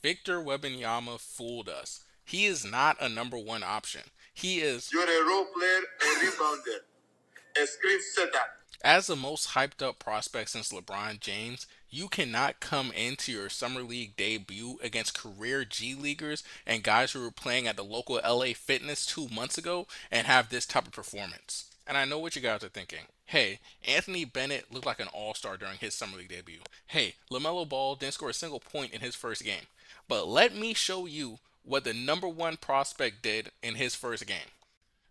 Victor Wembanyama fooled us. He is not a number one option. He is, You're a role player, a rebounder, a screen setter. as the most hyped up prospect since LeBron James, you cannot come into your Summer League debut against career G Leaguers and guys who were playing at the local LA Fitness 2 months ago and have this type of performance. And I know what you guys are thinking. Hey, Anthony Bennett looked like an all star during his Summer League debut. Hey, LaMelo Ball didn't score a single point in his first game. But let me show you what the number one prospect did in his first game.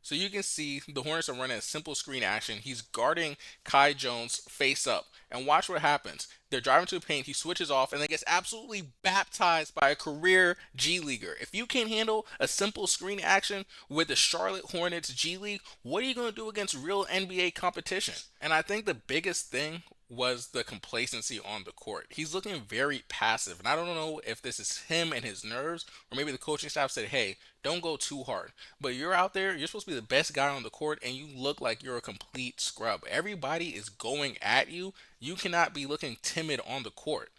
So you can see the Hornets are running a simple screen action. He's guarding Kai Jones face up. And watch what happens. They're driving to the paint. He switches off and then gets absolutely baptized by a career G Leaguer. If you can't handle a simple screen action with the Charlotte Hornets G League, what are you going to do against real NBA competition? And I think the biggest thing was the complacency on the court. He's looking very passive, and I don't know if this is him and his nerves, or maybe the coaching staff said, "Hey, don't go too hard." But you're out there, you're supposed to be the best guy on the court, and you look like you're a complete scrub. Everybody is going at you. You cannot be looking timid on the court.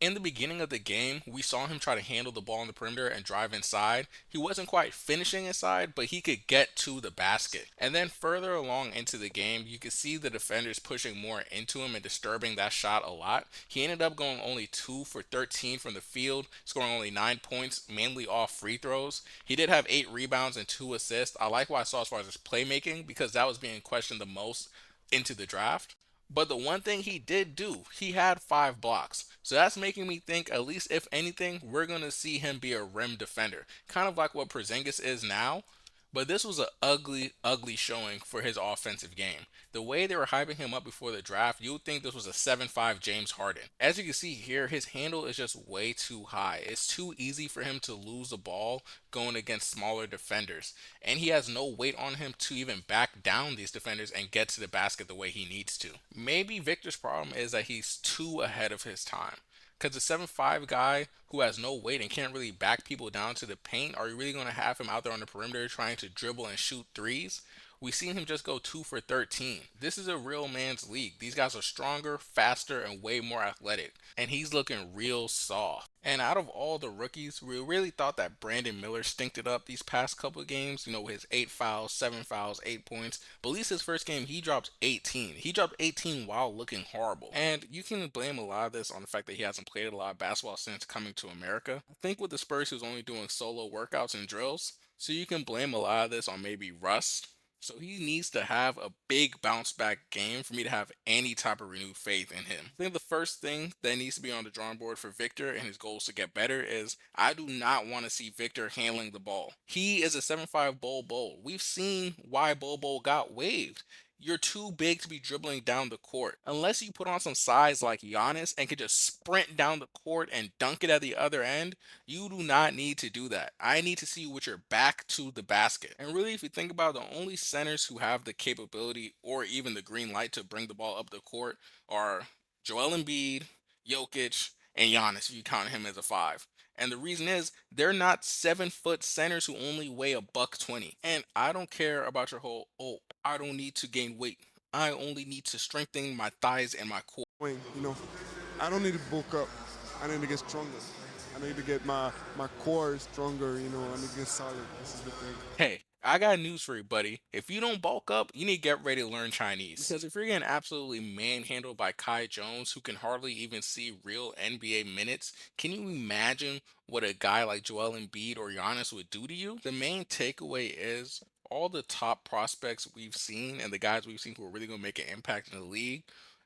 In the beginning of the game, we saw him try to handle the ball on the perimeter and drive inside. He wasn't quite finishing inside, but he could get to the basket. And then further along into the game, you could see the defenders pushing more into him and disturbing that shot a lot. He ended up going only 2 for 13 from the field, scoring only 9 points, mainly off free throws. He did have 8 rebounds and 2 assists. I like what I saw as far as his playmaking because that was being questioned the most into the draft. But the one thing he did do, he had 5 blocks. So that's making me think, at least if anything, we're going to see him be a rim defender. Kind of like what Porzingis is now. But this was an ugly, ugly showing for his offensive game. The way they were hyping him up before the draft, you would think this was a 7'5 James Harden. As you can see here, his handle is just way too high. It's too easy for him to lose the ball going against smaller defenders. And he has no weight on him to even back down these defenders and get to the basket the way he needs to. Maybe Victor's problem is that he's too ahead of his time. Because the 7'5 guy who has no weight and can't really back people down to the paint, are you really going to have him out there on the perimeter trying to dribble and shoot threes? We've seen him just go 2 for 13. This is a real man's league. These guys are stronger, faster, and way more athletic. And he's looking real soft. And out of all the rookies, we really thought that Brandon Miller stinked it up these past couple of games. You know, his 8 fouls, 7 fouls, 8 points. But at least his first game, he dropped 18. He dropped 18 while looking horrible. And you can blame a lot of this on the fact that he hasn't played a lot of basketball since coming to America. I think with the Spurs, he was only doing solo workouts and drills. So you can blame a lot of this on maybe rust. So he needs to have a big bounce back game for me to have any type of renewed faith in him. I think the first thing that needs to be on the drawing board for Victor and his goals to get better is I do not want to see Victor handling the ball. He is a 7'5 Bol Bol. We've seen why Bol Bol got waived. You're too big to be dribbling down the court. Unless you put on some size like Giannis and can just sprint down the court and dunk it at the other end, you do not need to do that. I need to see you with your back to the basket. And really, if you think about it, the only centers who have the capability or even the green light to bring the ball up the court are Joel Embiid, Jokic, and Giannis, if you count him as a five. And the reason is they're not 7 foot centers who only weigh a buck 20. And I don't care about your whole, oh, I don't need to gain weight. I only need to strengthen my thighs and my core. Wayne, I don't need to bulk up. I need to get stronger. I need to get my core stronger. I need to get solid. This is the thing. Hey, I got news for you, buddy. If you don't bulk up, you need to get ready to learn Chinese. Because if you're getting absolutely manhandled by Kai Jones, who can hardly even see real NBA minutes, can you imagine what a guy like Joel Embiid or Giannis would do to you? The main takeaway is all the top prospects we've seen and the guys we've seen who are really going to make an impact in the league,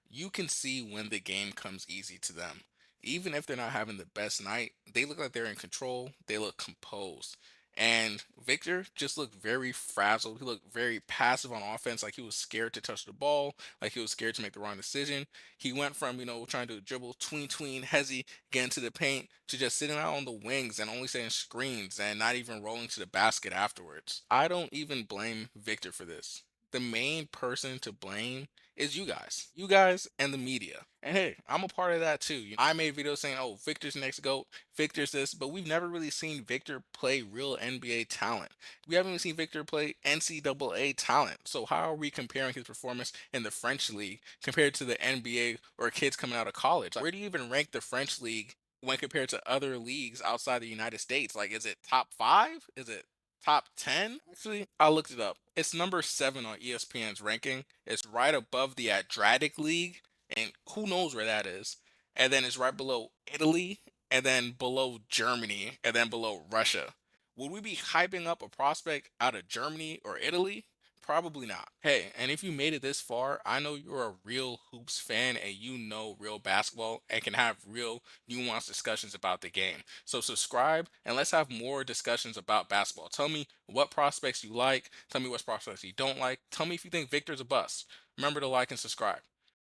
you can see when the game comes easy to them. Even if they're not having the best night, they look like they're in control, they look composed. And Victor just looked very frazzled. He looked very passive on offense, like he was scared to touch the ball, like he was scared to make the wrong decision. He went from, trying to dribble tween, hezzy, get into the paint, to just sitting out on the wings and only setting screens and not even rolling to the basket afterwards. I don't even blame Victor for this. The main person to blame is you guys. You guys and the media. And hey, I'm a part of that too. I made videos saying, oh, Victor's next GOAT, Victor's this, but we've never really seen Victor play real NBA talent. We haven't even seen Victor play NCAA talent. So how are we comparing his performance in the French league compared to the NBA or kids coming out of college? Like, where do you even rank the French league when compared to other leagues outside the United States? Like, is it top five? Is it top 10? Actually, I looked it up. It's number seven on ESPN's ranking. It's right above the Adriatic League, and who knows where that is. And then it's right below Italy, and then below Germany, and then below Russia. Would we be hyping up a prospect out of Germany or Italy? Probably not. Hey, and if you made it this far, I know you're a real hoops fan and you know real basketball and can have real nuanced discussions about the game. So subscribe and let's have more discussions about basketball. Tell me what prospects you like. Tell me what prospects you don't like. Tell me if you think Victor's a bust. Remember to like and subscribe.